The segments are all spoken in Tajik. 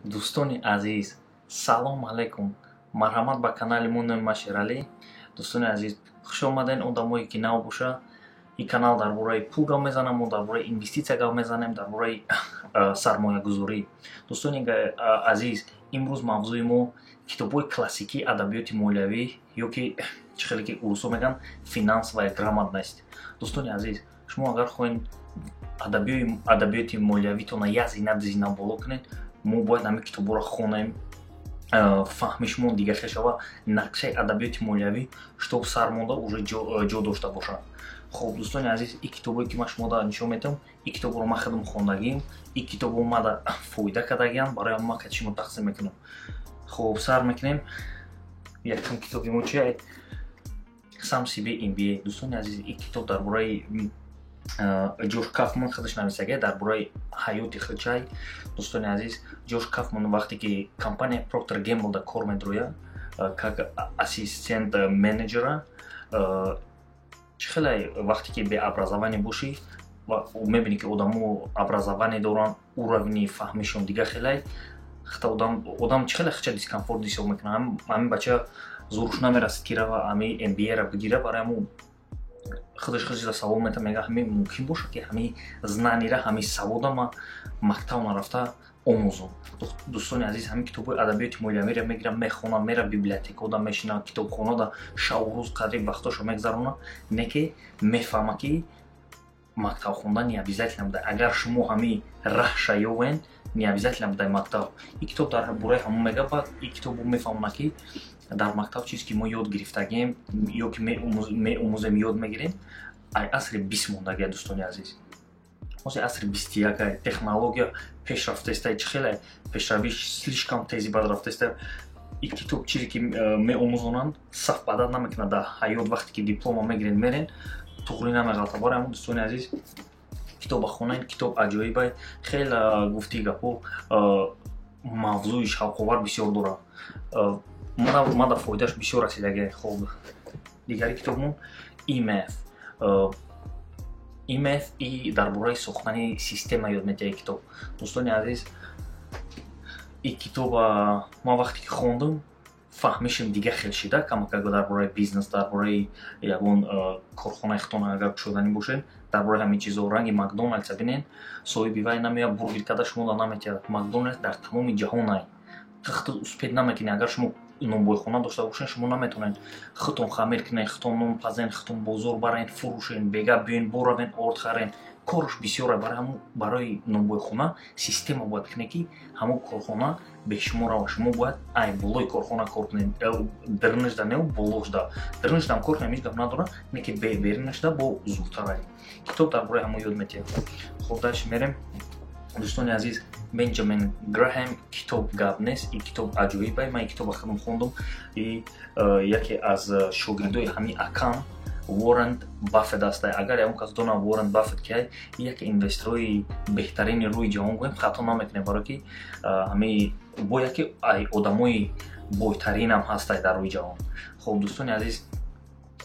Дӯстони азиз, салом алайкум. Марҳамат ба канали Мун Шералӣ. Дӯстони азиз, хуш омаден. Одамое ки нав боша, ин канал дар бораи пул гап мезанам, мо дар бораи инвеститсия гап мезанем, дар бораи сармоягузорӣ. Дӯстони азиз, имрӯз мавзӯи мо китобҳои классикии адабиёти молиявӣ ё ки чӣ хеле ки урусо мегӯянд финансовая грамотность. Дӯстони азиз, шумо агар хоҳед адабиёти молиявитона як зина боло кунед, мо бояд ҳамин китобҳоро хонем, фаҳми шумо дига хел шава, нақшаи адабиёти молиявӣ штоб сар монда уже ҷо дошта бошад. Хуб дӯстони азиз, ин китобҳое ки ман шумода нишон медиҳам, ин китобҳоро ман худам хондагиам, ин китобҳо мада фоида кардагиам, барои ҳама кати шумо тақсим мекунам. Хуб сар мекунем. Якум китоби мо чист? Сам себе MBA. Дӯстони азиз, ин китоб дар бораи Ҷош Кафман худаш нависаги дар бораи ҳаёти худшай. Дӯстони азиз, Ҷош Кафман вақте ки компания Procter & Gamble да кор медрояд как ассистент менеҷера, чӣ хеле вақте ки беобразование бошӣ ва мебинӣ ки одамо образование доранд, уровни фаҳмишон дига хеле, одам чӣ хеле хича дискомфорт ҳисоб мекунад. Ҳамин бача зуруш намерасад ки рава ҳамин MBA-ро бигира, барои ҳамон худаш савол метавад, мега ҳамин мумкин бошад ки ҳамин знанира, ҳамин савода ма мактаб нарафта омӯзам. Дӯстони азиз, ҳамин китобҳои адабиёти молиявиро мегирам, мехонам, мера библиотекода мешинам, китобхонада шабу рӯз қариб вақташо мегузаронам, не ки мефаҳмам ки мактаб хондан не обязательно буда. Агар шумо ҳамин раҳша ёвен, не обязательно буда мактаб. Ин китоб дар бораи ҳамон мегӯяд. Ин китобо мефаҳмонад ки дар мактаб чизе ки мо ёд гирифтагем ё ки меомӯзем, ёд мегирем, ай асри 20 мондагия. Дӯстони азиз, ҳозир асри 21, технология пешрафтаистай, чӣ хеле пешравиш слишком тези бад рафтаистай. Ин китоб чизе ки меомӯзонанд сафбадар намекунад дар ҳаёт. Вақте ки диплома мегиред мерен, туғри намеғалта. Барои ҳамон дӯстони азиз, китобро хонед. Китоб аҷоибай, хеле гуфти гапҳо, мавзӯи шавқовар бисёр дорад. Мада фоидаш бисёр расидагия. Хуб, дигари китобмон EMF. EMF и дар бораи сохтани система ёд медиҳад китоб. Дӯстони азиз, ин китоб ман вақте ки хондам, фаҳмишим дига хел шида, камака дар бораи бизнес, дар бораи ягон корхонаи худтон агар кушоданӣ бошед, дар бораи ҳамин чизо. Ранги Макдоналдс бинен, соҳиби вай намеяд бургер када шумо наметиҳад. Макдоналдс дар тамоми ҷаҳон ай. Хахта успед наметини. Агар шумо нонбойхона дошта бошед, шумо наметавонед худтон хамир кунед, худтон нон пазен, худтон бозор барен, фурӯшен, бега биёен, боравен, орд харен. Корш бисёр. Барои нонбойхона система бояд кунед ки ҳамон корхона бешумор рава. Шумо бояд ай болои корхона кор кунед, дирнишда не болошда. Дирништам кор кунед, ҳеҷ гап надорад, не ки бернишда бо зудтарай. Китоб дар бораи ҳамон ёд медиҳад. Хуб, дальше мерем. Дӯстони азиз, Бенҷамин Граҳам, китоб гап нест. Ин китоб аҷоибай. Ман ин китобро худам хондам. Яке аз шогирдои ҳамин акам Уоррен Баффет аст. Агар ягон кас дона Уоррен Баффет ки яке инвестории беҳтарини рӯи ҷаҳон гӯем, хато намекунем, барои ки ҳамин бо яке одамои бойтаринам ҳастай дар рӯи ҷаҳон. Хуб, дӯстони азиз,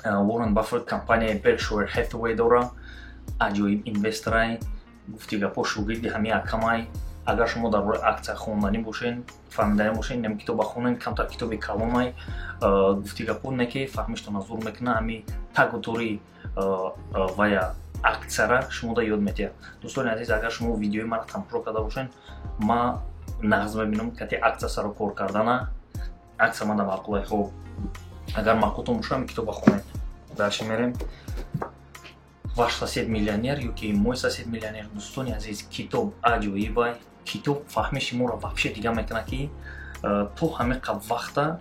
Уоррен Баффет компанияи Berkshire Hathaway дора. Аҷоиб инвесторай. Гуфти гапо шогирди ҳамин акамай. Агар шумо дар бораи аксия хонданӣ бошед, фаҳмиданӣ бошед, ин китобро хонед. Камтар китоби каломай. Гуфти гапо не ки фаҳмиштон зур мекунад, ҳамин тагутори вая аксияра шумода ёд метиҳад. Дӯстони азиз, агар шумо видеои маро тамошо карда бошед, ман нағз мебинам кати аксия саро кор кардана. Аксия мада маъқулай. Хуб, агар маъқултон бошад, ҳамин китобро хонед. Дальше мерем. Ваш сосед миллионер ё ки мой сосед миллионер. Дӯстони азиз, китоб аҷоибай. Китоб фаҳмиши моро вообще дига мекунад ки то ҳамин қад вақта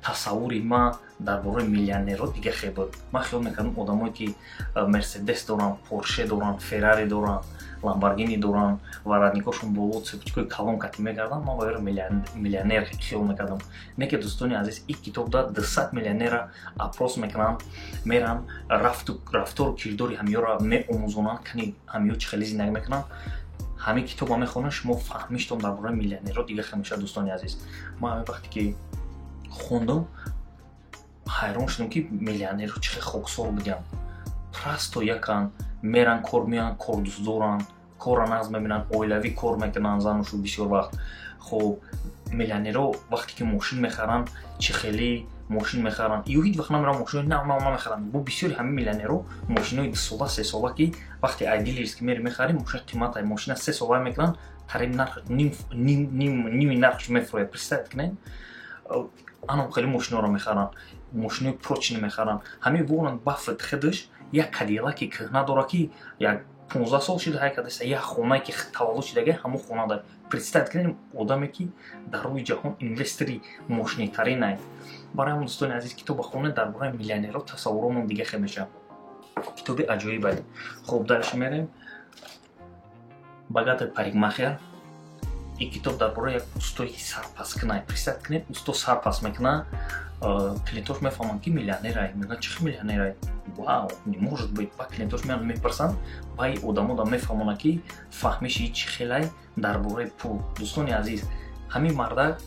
тасаввури ман дар бораи миллионерҳо дига хел буд. Ман хиёл мекардам одамое ки Мерседес доранд, Порше доранд, Феррари доранд, Ламборгини доранд ва радникошон боло цепочкаи калон кати мегарданд, ман баёро миллионер хиёл мекардам. Не ки дӯстони азиз, ин китобда 200 миллионера апрос мекунанд, меранд рафтору кирдори ҳамиёро меомӯзонанд, кани ҳамиё чӣ хеле зиндагӣ мекунанд. ҳамин китобро мехонед, шумо фаҳмиштон дар бораи миллионерҳо дига хел мешавад. Дӯстони азиз, ман ҳамин вақте ки хондам, ҳайрон шудам ки миллионерҳо чӣ хеле хоксор буданд. Просто якан меран кор меянд, кордӯстдоранд, кора нағз мебинанд, оилавӣ кор мекунанд заношу бисёр вақт. Хоб миллионерҳо вақте ки мошин мехаранд, чӣ хеле мошин мехаранд, ё ҳеҷ вақт намеранд мошинои нав намехаранд. Бо бисёри ҳамин миллионерҳо мошинои 2 сола 3 сола ки вақте ай дилерс ки мери мехарӣ мошин қимат ай мошина 3 сола мекунанд, тариб нарх ними нархш мефурӯяд. Представь кунед, анам хеле мошиноро мехаранд, мошинои прочни мехаранд. Ҳамин Уоррен Баффет худаш як Кадиллаки кӯҳна дорад ки як 15 сол шуда ҳайкадаста, як хонае ки таваллуд шудага ҳамон хона дорад. Представь кунед одаме ки дар рӯи ҷаҳон инвестори мошинитарин ай. Барои ҳамон дӯстони азиз, китоби хондан дар бораи миллионерҳо тасаввуромон дига хел мешавад. Китоби аҷоиб ай. Хуб, дарш мерем. Богатый парикмахер. И китоб дар бораи як устои сарпаскина. Представь кунед, усто сарпас мекуна, клиентош мефаҳманд ки миллионер ай. Мегӯянд чӣ хел миллионер ай? Вау, не может быть. Ба клиентош меянд мепарсанд, ба одамо мефаҳмонанд ки фаҳмиши чӣ хел ай дар бораи пул. Дӯстони азиз, ҳамин мардак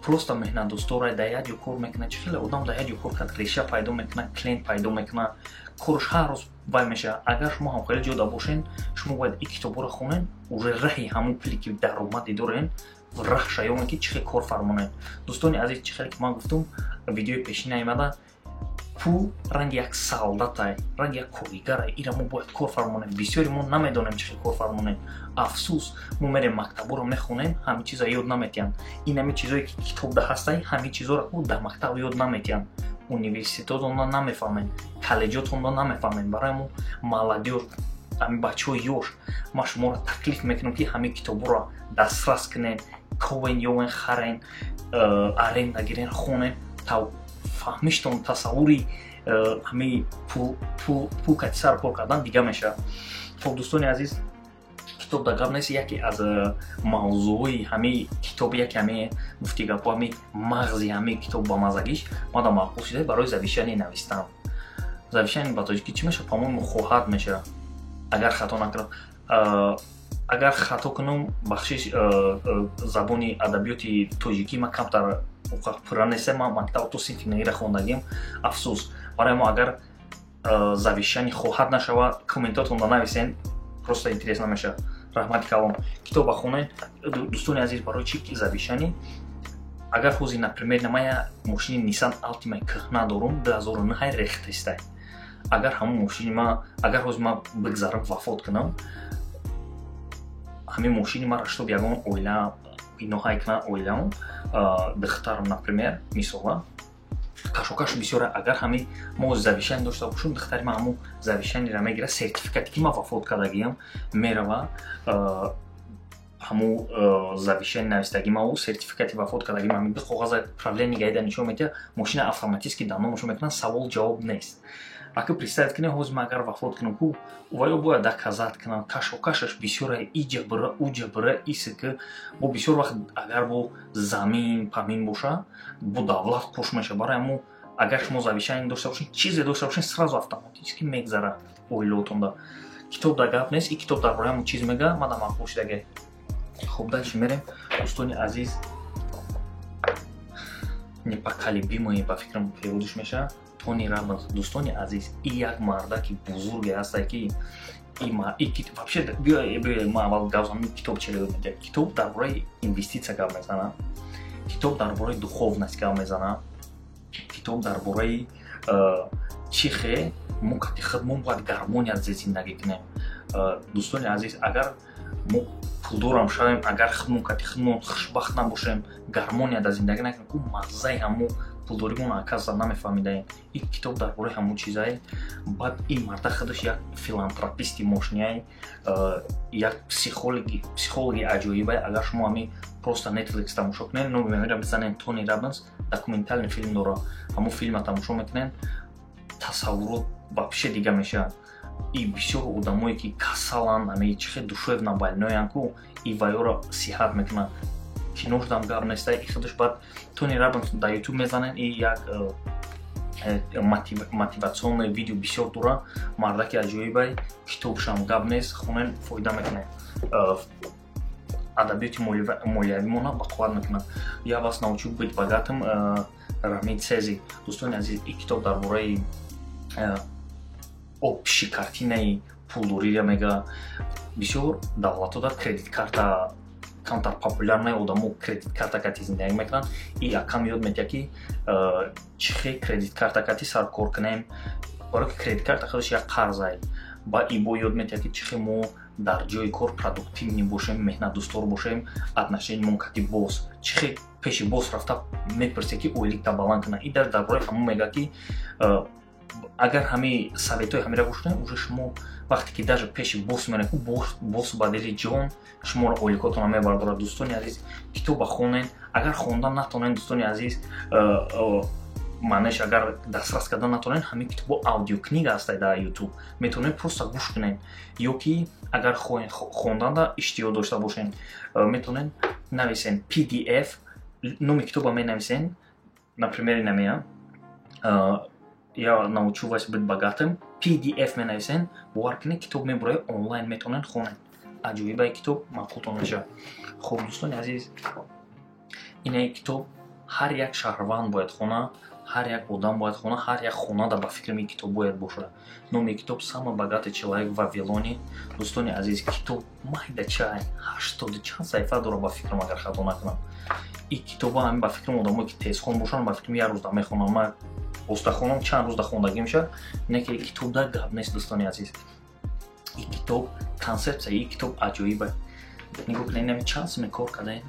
просто меҳнатдостор ай, дар як ҷо кор мекунад. Чӣ хеле одам дар як ҷо кор кард, реша пайдо мекунад, клиент пайдо мекунад, корш ҳар рӯз вай мешавад. Агар шумо ҳам хеле ҷода бошен, шумо бояд ин китобҳоро хонед, уже раҳи ҳамон пули ки даромади дорен, раҳ шаёме ки чӣ хел кор фармонед. Дӯстони азиз, чӣ хеле ки ман гуфтам, видеои пешина омада, пул ранги як солдат ай, ранги як коригар ай. Ира мо бояд кор фармонем. Бисёри мо намедонем чӣ хел кор фармонем. Афсус, мо мерем мактабҳоро мехонем, ҳамин чиза ёд наметиҳанд. Ин ҳамин чизое ки китобда ҳастай, ҳамин чизоро дар мактаб ёд наметиҳанд. Университетонда намефаҳмем, коллеҷотонда намефаҳмем. Барои мо маладёр, ҳамин бачаҳои ёш, ман шуморо таклиф мекунам ки ҳамин китобҳоро дастрас кунед, ковен ёвен харен, аренда гирен хонен, та фаҳмиштон тасаввури ҳамин пул кати сар кор кардан дига мешавад. Хоб, дӯстони азиз, китоб да гап нест. Яке аз мавзӯи ҳамин китоб, яке ҳамин муфти гапо, ҳамин мағзи ҳамин китоб ба мазагиш мада маъқул шуда барои завишани навистан. Завишани ба тоҷикӣ чӣ мешавад? По-моему хоҳад мешавад. Агар хато накунам, агар хато кунам, бахшиш, забони адабиёти тоҷикӣ ман камтар пурра нестам. Ман мактаб то синфи нигира хондагим. Афсус, барои мо агар завишани хоҳад нашавад, комментотонда нависен, просто интерес намешавад. Раҳмати калом. Китоба хонед, дӯстони азиз, барои чӣ завишани, агар ҳозир, например, ман як мошини Nissan Altima кӯҳна дорум, 2009 рехтестай. Агар ҳамон мошини ман, агар ҳозир ман бигзарам вафот кунам, ҳамин мошини мара штоб ягон оила биноҳай кунад, оилаам, духтарам, например, мисола, кашокаш бисёр. Агар ҳамин мо завишани дошта бошем, духтари ман ҳамон завишаниро мегирад, сертификати ки ман вафот кардагиам мерава, ҳамон завишани навистаги ман, сертификати вафот кардагӣ, ҳамин ду коғаза правление гаида нишон медиҳад, мошина автоматически дар номашон мекунад, савол ҷавоб нест. Ака представь кунед, ҳозир ман агар вафот кунам, ку ваё бояд доказат кунам, кашокашаш бисёр ай, иҷа бира, уҷа бира, исика. Бо бисёр вақт агар бо замин, памин боша, бо давлат кош меша. Барои ҳамон агар шумо завишани дошта бошен, чизе дошта бошен, сразу автоматически мегзарад оилаотонда. Китоб да гап нест, ин китоб дар бораи ҳамон чиз мега, мада маъқул шудага. Хуб, дальше мерем. Дӯстони азиз, непоколебимое ба фикрам переводиш меша. Тони Роббинс. Дӯстони азиз, ин як мардаки бузурге ҳастай ки вообще ман аввал гавзам китоб чӣ мегӯяд. Китоб дар бораи инвеститсия гап мезанад, китоб дар бораи духовност гап мезанад, китоб дар бораи чӣ хел мо кати худмон бояд гармония дар зиндагӣ кунем. Дӯстони азиз, агар мо пулдорам шавем, агар кати худмон хушбахт набошем, гармония дар зиндагӣ накунем, ку маззаи ҳамон пулдоримон аказа намефаҳмидаем. Ин китоб дар бораи ҳамон чизае. Баъд ин марда худаш як филантрописти мошинияй, як психологи аҷоибай. Агар шумо ҳамин просто Netflix тамошо кунед, номеро бизанед Тони Роббинс, документальный фильм дора, ҳамон фильма тамошо мекунед, тасаввурот вообще дига мешавад. И бисёр одамое ки касаланд, ҳамин чӣ хел душевно больноянд, ку и ваёро сиҳат мекунанд. Кинош дам гап нестай, и худаш баъд Тони Роббинс дар YouTube мезанен, и як мотивационное видео бисёр дора. Мардаки аҷоибай, китобшам гап нест, хонен фоида мекунед. Адабиёти молиявимона ба қувват мекунад. Я вас научу быть богатым, Рамид Сези. Дӯстони азиз, ин китоб дар бораи общей картинаи пулдория мега бисёр давлатҳо дар кредит карта камтар популярнаи одамо кредит картакати зиндаги мекунанд. И якам ёд метиҳад ки чӣ хел кредит картакати саркор кунем, барои ки кредит карта худаш як қарзай. Ба ибо ёд метиҳад ки чӣ хел мо дар ҷои кор продуктивни бошем, меҳнатдӯстор бошем, отношениямо кати бос чӣ хел пеши бос рафта мепурсе ки ойликта баланд кунад. И дар бораи ҳамон мега ки агар ҳамаи советҳои ҳамира гӯш кунем, уже шумо вақте ки даже пеши бос мерем, бос ба дили ҷон шуморо ойликотона мебардорад. дӯстони азиз, китоба хонен. Агар хондан натонен, дӯстони азиз, маънаш агар дастрас кардан натонен, ҳамин китобо аудиокнига ҳастад дар YouTube, метавонед просто гӯш кунед. ё ки агар хонданда иштиёқ дошта бошед, метавонед нависен PDF, номи китоба менависен, например инамея я научу вас быть богатым, PDF менависен, бовар кунед китоб мебурад онлайн метавонед хонед. аҷоибаи китоб мақултон мешавад. хуб дӯстони азиз, инаи китоб ҳар як шаҳрванд бояд хона, ҳар як одам бояд хона, ҳар як хонада ба фикри ми китоб бояд бошад. номи китоб «Самый богатый человек в Вавилоне». дӯстони азиз, китоб майда чай 80 чанд саҳифа дорад ба фикрам, агар хато накунам. И китоба ҳамин ба фикрам одамое ки тезхон бошанд, ба фикрам як рӯзда мехонам. ман остахонам чанд рӯзда хондагӣ мешавад. не ки китоб дар гап нест дӯстони азиз. И китоб консепсия, и китоб аҷоиб. нигоҳ кунед, нами чанд сум кор кардаем,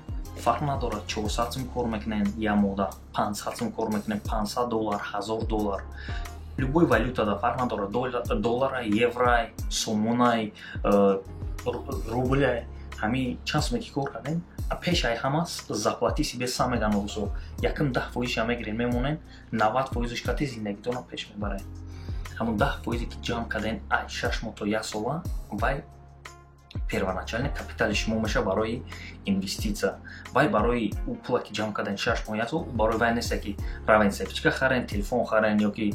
фарқ надорад. 400 сум кор мекунем я мода, 500 сум кор мекунем, $500, $1000, любой валюта да фарқ надорад. доллара, евро, сомонай, рубля, ҳами чанд сум ки кор кардем, пешаи ҳама заплати себе сам меган рӯзо. якм 10% мегирем, мемонем 90% кати зиндагитона пеш мебарем. ҳамон 10% ки ҷамъ кардем ай 6 моҳ то 1 сола, вай первоначальный капитали шумо меша барои инвестиция. вай барои у пула ки ҷамъ кардем 6 моҳ 1 сол, барои вай нест ки равен сефичка харен, телефон харен ё ки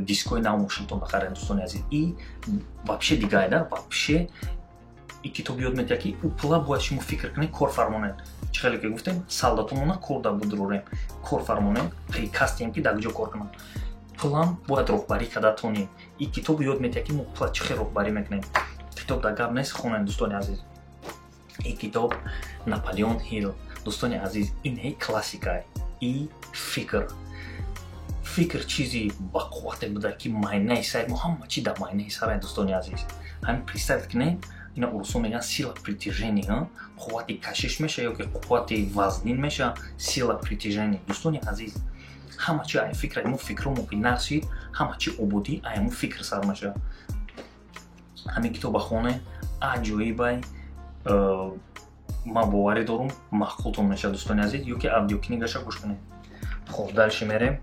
дискои нав мошинтон харен. дӯстони азиз, и вообще дигайда вообще и китоб ёд метиҳад ки у пула бояд шумо фикр кунед, кор фармонед. чӣ хеле ки гуфтем, солдатонона кор да будурорем, кор фармонем, приказ диҳем ки дар куҷо кор кунам. пулам бояд роҳбарӣ карда тонем. И китоб ёд метиҳад ки мо пула чӣ хел роҳбарӣ мекунем. китоб дар гап нест, хонен дӯстони азиз. и китоб Наполеон Хилл. дӯстони азиз, инаи классикае. и фикр чизи бақуввате буда ки майнаи сар, мо ҳама чи дар майнаи сарае. дӯстони азиз, ҳамин представ кунед, ина урусо меган сила притяжения, қуввати кашиш меша ё ки қуввати вазнин меша, сила притяжения. дӯстони азиз, ҳама чи ай фикр, мо фикрмо ки насид, ҳама чи ободӣ ай мо фикр сар меша. ҳамин китоба хонед, аҷоибай, ман боварӣ дорум мақултон меша. дӯстони азиз, ё ки аудиокнигаша гӯш кунед. хуб, дальше мерем.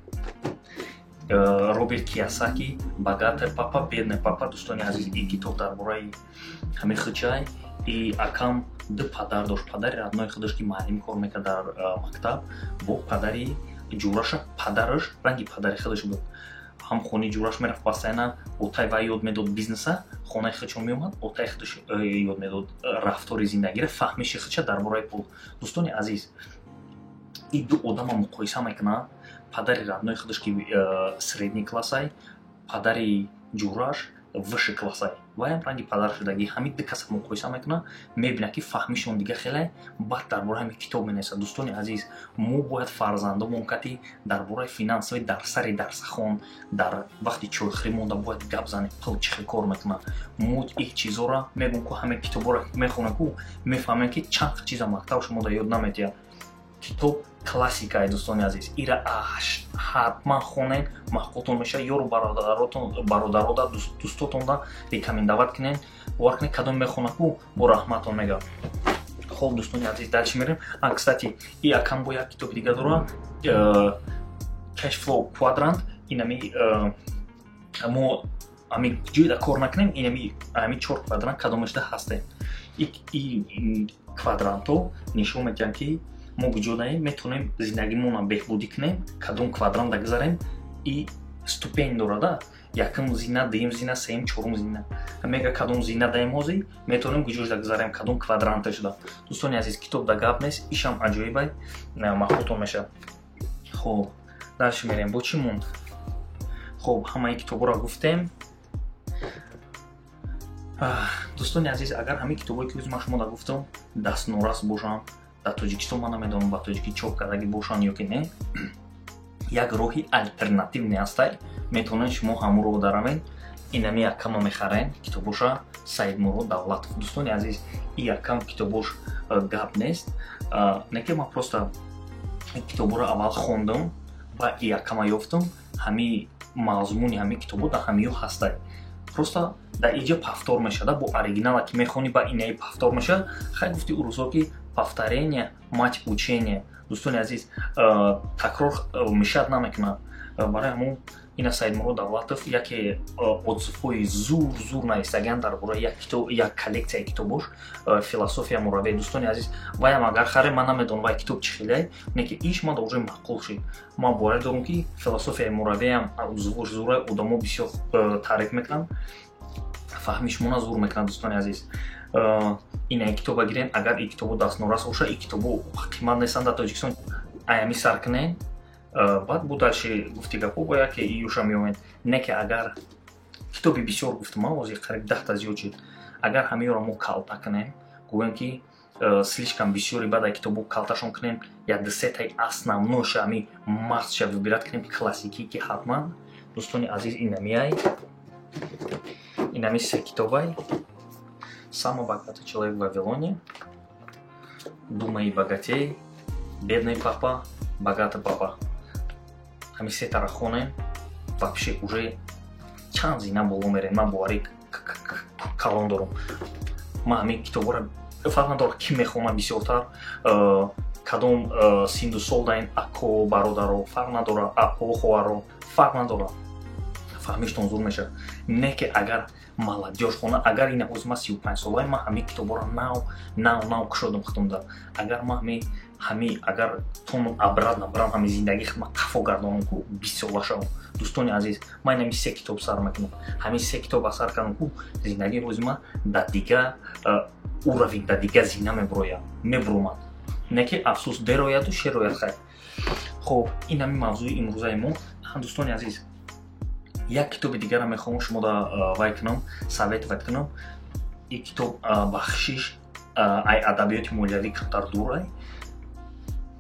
Роберт Киясаки, «Богатый папа, бедный папа». дӯстони азиз, и китоб дар бораи ҳамин хичай. И акам ду падар дошт. падари родной худаш ки маълим кор мекард дар мактаб, бо падари ҷураша. падараш ранги падари худаш буд. ҳам хони ҷураш мерафт постоянно, отай вай ёд медод бизнеса, хонаи худшо меомад, отай худаш ёд медод рафтори зиндагиро, фаҳмиши худша дар бораи пул. дӯстони азиз, и ду одама муқоиса мекунад. падари родной худаш ки средний классай, падари ҷураш высший классай. ваям ранги падар шудагӣ. ҳамин ду каса муқоиса мекунад, мебинад ки фаҳмишон дига хеле баъд дар бораи ҳамин китоб менависад. дӯстони азиз, мо бояд фарзандамон кати дар бораи финансови дарсари дарсахон, дар вақти чойхӯрӣ монда бояд гап занем, пул чӣ хел кор мекунад. мо ин чизора мегӯм ку ҳамин китоборо мехонем ку мефаҳмем ки чанд чиза мактаб шумо да ёд наметиҳад. китоб классикае. дӯстони азиз, ира ҳатман хонед, мақултон меша. ёру бародарода, дӯстотонда рекомендоват кунед, бовар кунед кадом мехонад ку бо раҳматон мегӯяд. хуб дӯстони азиз, дальше мерем. Кстати, и акам бо як китоб дига дора, Cash Flow Quadrant. инами мо ами ҷоида кор накунем, инами 4 квадрант кадомашда ҳастем. и квадранто нишон медиҳанд ки мо куҷодаем метавонем зиндагимонро беҳбудӣ кунем, кадом квадранда гузарем. и ступень дорада, якм зина, дуюм зина, сеюм, чорум зина. мега кадом зина даем ҳозир, метавонем куҷошда гузарем, кадом квадранташда. дӯстони азиз, китоб да гап нест, ишам аҷоибай, мақултон мешавад. хуб, дальше мерем. бо чӣ монд? хуб, ҳамаи китоборо гуфтем. дӯстони азиз, агар ҳамин китобое ки ӯзма шумо гуфтам дастнорас бошанд, дар Тоҷикистон ман намедонам ба тоҷикӣ чоп кардагӣ бошанд ё ки не, як роҳи алтернативне ҳастай, метавонед шумо ҳамуро дарамед, инами якама мехарен, китобоша Саидмурод Давлатов. Дӯстони азиз, ин якам китобош гап нест, неки ман просто китоборо аввал хондам ва якама ёфтам, ҳамин мазмуни ҳамин китобо дар ҳамиё ҳастай. Просто дар иҷа пафтор мешуда, бо оригинала ки мехони ба инаи пафтор меша, хай гуфти урӯзо ки повторение мать учения. Дӯстони азиз, такрор мешад намекунад. Барои ҳамон ина Саидмурод Давлатов яке отзывҳои зур нависагиан дар бораи як коллексияи китобош философия мураввӣ. Дӯстони азиз, ваям агар харем, ман намедонам вай китоб чӣ хеле, неки иш ман уже маъқул шид. Ман бовар дорам ки философияи мураввиам отзывош зура, одамо бисёр таъриф мекунанд, фаҳмишмона зур мекунад. Дӯстони азиз, ина китоба гирен, агар ин китобо дастнорас боша, ин китобо қимат несан дар Тоҷикистон, аями сар кунен, баъд будалши гуфти гапо бо яке июша меомед. Неки агар китоби бисёр гуфтам, ози қариб 10 зиёд шуд, агар ҳамеёро мо калта кунем, гӯем ки слишком бисёри баъд китобо калташон кунем, як десетаи основнойша ҳами мастша выбират кунем, классики ки ҳатман. Дӯстони азиз, инами се китобай: «Самый богатый человек в Вавилоне», «Думай богатей», «Бедный папа», «Богатый папа». Ҳами се тара хонем, вообще уже чанд зина боло мерем. Ман боварӣ калон дорам. Ман ҳамин китоборо фарқ надорад ки мехонам бисёртар, кадом синду сол дар ин ако бародаро фарқ надорад, апо хоҳаро фарқ надорад, фаҳмиштон зур мешавад. Не ки агар маладёжхона, агар ина ӯзма 35 солаи ман ҳамин китоборо нав кушодам хитомда. Агар ман агар тонум абрад набарам, ҳамин зиндагӣ ман қафо гардонам ку 20 сола шавам. Дӯстони азиз, ман инами се китоб сар мекунам. Ҳамин се китоб сар кардам ку зиндагии ӯзма дар дига уровень, дар дига зина мебуромад. Не ки афсус дерояду шерояд хай. Хоб, ин ҳамин мавзӯи имрӯзаи мо. Дӯстони азиз, як китоби дигарам мехоҳам шуморо вай кунам, советовать кунам. Ин китоб «Бахшиш ай адабиёти молиявӣ камтар дурай».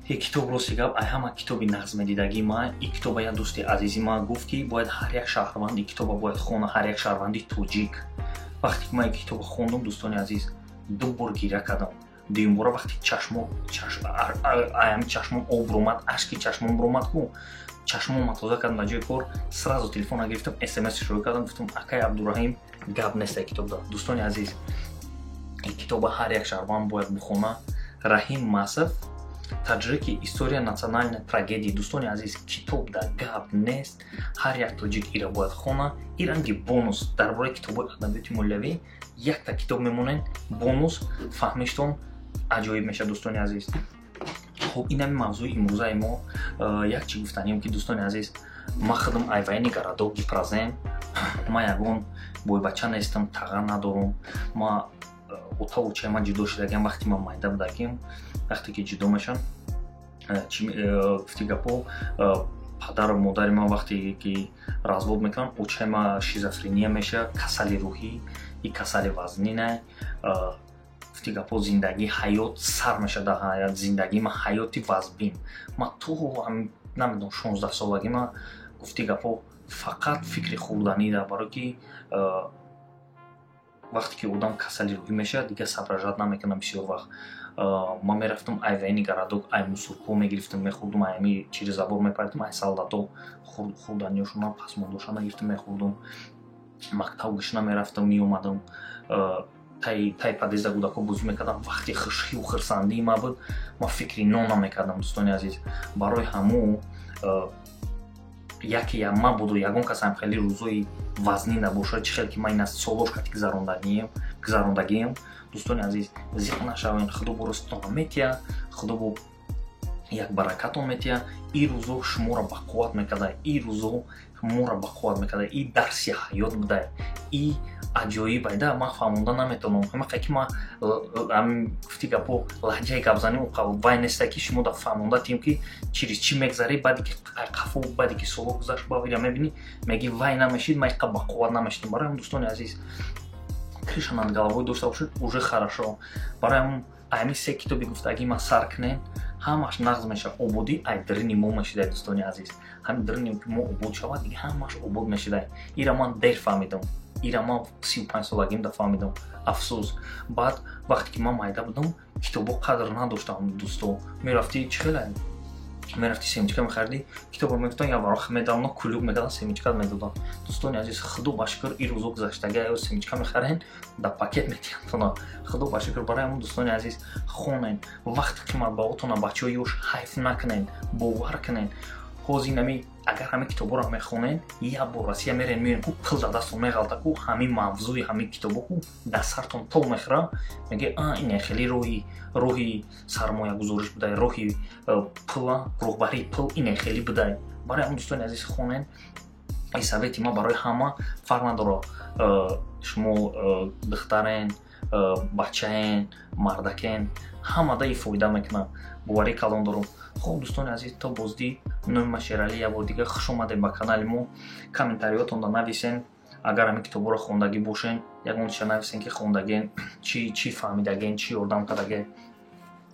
ин китоб рости гап ай ҳама китоби назмедидагии ман. Ин китоба як дӯсти азизи ман гуфт ки бояд ҳар як шаҳрванд ин китоба бояд хона, ҳар як шаҳрванди тоҷик. Вақте ки ман ин китоба хондам, дӯстони азиз, ду бор гиря кардам. Дуюм бора вақте чашмом об ромад, ашки чашмом ромад ку чашмом матоза кардам ба ҷои кор, сразу телефона гирифтам, смс шурӯъ кардам, гуфтам акай Абдураҳим, гап нест ин китобда. Дӯстони азиз, ин китоба ҳар як шаҳрванд бояд бихона. Раҳим Масов, «Таҷрики история национальной трагедии». Дӯстони азиз, китоб дар гап нест, ҳар як тоҷик ира бояд хона. Ин ранги бонус дар бораи китобои адабиёти молиявӣ, якта китоб мемонед, бонус фаҳмиштон аҷоиб мешавад. Дӯстони азиз, хоб, ин ҳамин мавзӯи имрӯзаи мо. Як чӣ гуфтаниям ки дӯстони азиз, ман худам айвайни гарадок гипразем. Ман ягон бойбача нестам, таға надорам. Ман ота очаи ман ҷудо шудагиам вақти ман майда будагиам. Вақте ки ҷудо мешам, гуфти гапо, падару модари ман вақте ки развод мекунанд, очаи ман шизофрения мешавад, касали рӯҳӣ, и касали вазнина. гуфти гапо, зиндагӣ ҳаёт сар мешавад дар ҳаят. Зиндагии ман ҳаёти вазбин. Ман то намедонам 16 солагӣ ман гуфти гапо фақат фикри хӯрданӣ дар барои ки вақте ки одам касали рӯҳӣ мешавад, дига сабражат намекунам бисёр вақт. Ман мерафтам айвайни гарадок, ай мусурко мегирифтам мехӯрдам, айами чиризабор мепаридам, ай солдато хӯрданиёшона пасмондошона гирифтам мехӯрдам. Мактаб гӯшна мерафтам, меомадам, тай падеза кӯдако бозӣ мекардам. Вақти хушҳию хурсандии ман буд, ман фикри нон намекардам. Дӯстони азиз, барои ҳамо яке ман буду ягон касам хеле рӯзои вазнина бошад, чӣ хел ки ман ина солошкати гузарондагиам. Дӯстони азиз, зиқ нашавед, худобо рӯзтон метия, худобо як баракатон метия. Ин рӯзо шуморо бақувват мекарда, ин рӯзо моро бақувват мекарда, ин дарси ҳаёт буда, ин аҷоиб айда. Ман фаҳмонда наметавонам. Ҳамақе ки ман гуфти гапо лаҳҷаи гапзанӣ вай неста ки шумо дар фаҳмонда тим ки чиз чӣ мегзарӣ, баъде ки қафо, баъде ки соло гузашт, ба вира мебинӣ меги вай намешид, ман иқа бақувват намешидам. Барои ҳам дӯстони азиз, крыша над головой дошта бошед, уже хорошо. Барои ҳамон ами се китоби гуфта аги ма сар кунем, ҳамаш нағз меша ободӣ, ай дирни мо мешидай дӯстони азиз. Ҳамин дирнем ки мо обод шавад, дига ҳамаш обод мешидай. Ира ман дер фаҳмидам. Ира ман 35 солагимда фаҳмидам. Афсӯс. Баъд вақте ки ман майда будам, китобо қадр надоштам дӯсто. Мерафти чӣ хеле? Мерафти семечка мехарди, китобо мегуфтан я вароқ медам, кулук мекардам, семечка медодам. Дӯстони азиз, худо ба шукр ин рӯзо гузаштага ё семечка мехарен, да пакет медиҳанд. Худо ба шукр. Барои ҳамон дӯстони азиз, хонен, вақти қимат ба отона бачаҳои ёш ҳайф накунен, бовар кунен. ҳозир нами агар ҳамин китоборо мехонен, як бор Россия мерен меён ку пул да дастон меғалта ку ҳамин мавзӯи ҳамин китобо ку да сартон пул мехӯра, меге ин хеле роҳи сармоягузориш будай, роҳи пула, роҳбарии пул ин хеле будай. Барои ҳамон дӯстони азиз, хонен, ин совети ман барои ҳама, фарқ надора шумо духтарен, бачаен, мардакен, ҳамада ифоида мекунад. боварӣ калон дорум. خب دوستان عزیز، تا بازدید نام شیرالی یه بار دیگه خوش اومدین به کانال ما. کامنتاریاتون رو نویسین. اگر همین کتابا رو خوندگی باشین، یکونش نویسین که خوندگین چی فهمیدگین، چی یادم کردگین.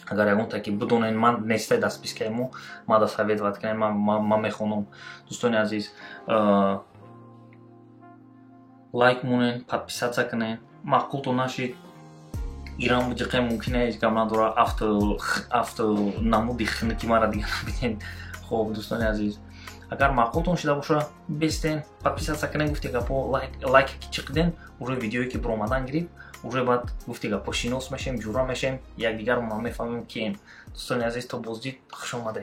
اگر یکون تا که بدونین من نیسته دست پیش کردم، ما دست سوید وقت کنیم، من میخونم. دوستان عزیز، لایک مونین، подписаться کنین. معقول تو نشید. ایران مجقه ممکنه ایش گمران داره افت نمودی خنکی مرا دیگه نبینین. خب دوستان عزیز، اگر معقولتون شده باشه بیستین подписаться کنین، گفتی گپو لایک کی چقدین، уже ویدیویی که برآمدن گرفت، уже بعد گفتی گپو شناس میشیم، جورا میشیم، یک دیگر رو ما میفهمیم که دوستان عزیز تا بازدید خوش اومدید.